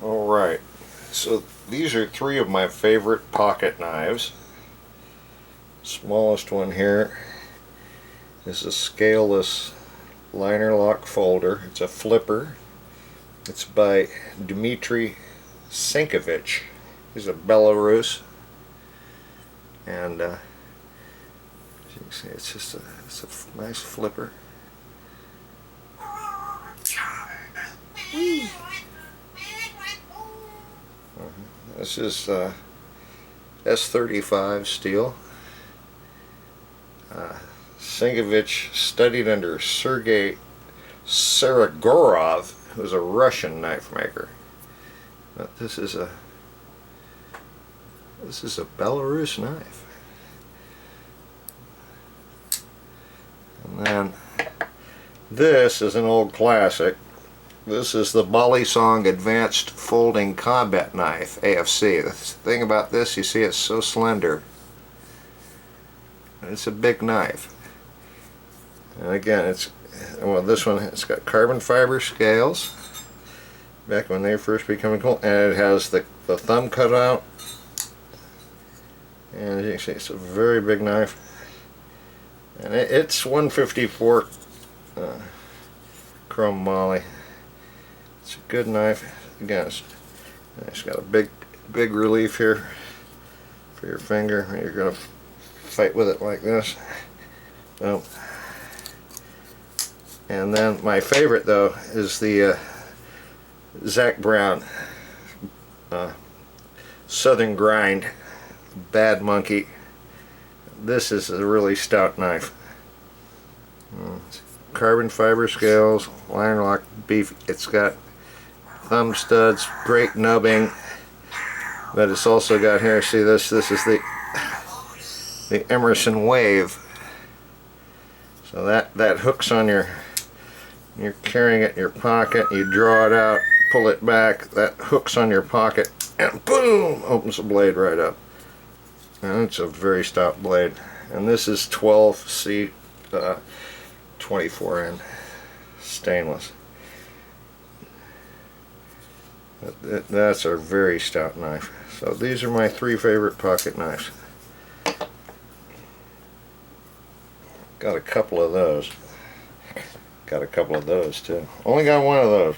Alright, so these are three of my favorite pocket knives. Smallest one here is a scaleless liner lock folder. It's a flipper. It's by Dmitry Sinkevich. He's a Belarus, and as you can see, it's a nice flipper. This is S35 steel. Sinkevich studied under Sergei Saragorov, who's a Russian knife maker. But this is a Belarus knife. And then this is an old classic. This is the Balisong Advanced Folding Combat Knife, AFC. The thing about this, you see it's so slender. It's a big knife. And again, this one, it's got carbon fiber scales, back when they first became cool, and it has the thumb cut out. And as you can see, it's a very big knife. And it's 154 chrome moly. It's a good knife. Again, it's got a big relief here for your finger. You're going to fight with it like this. And then my favorite, though, is the Zach Brown Southern Grind Bad Monkey. This is a really stout knife. Carbon fiber scales, liner lock beef. It's got thumb studs, great nubbing, but it's also got here, see this is the Emerson Wave. So that hooks on you're carrying it in your pocket, you draw it out, pull it back, that hooks on your pocket, and boom, opens the blade right up. And it's a very stout blade. And this is 12C 24N stainless. That's a very stout knife. So these are my three favorite pocket knives. Got a couple of those. Got a couple of those too. Only got one of those.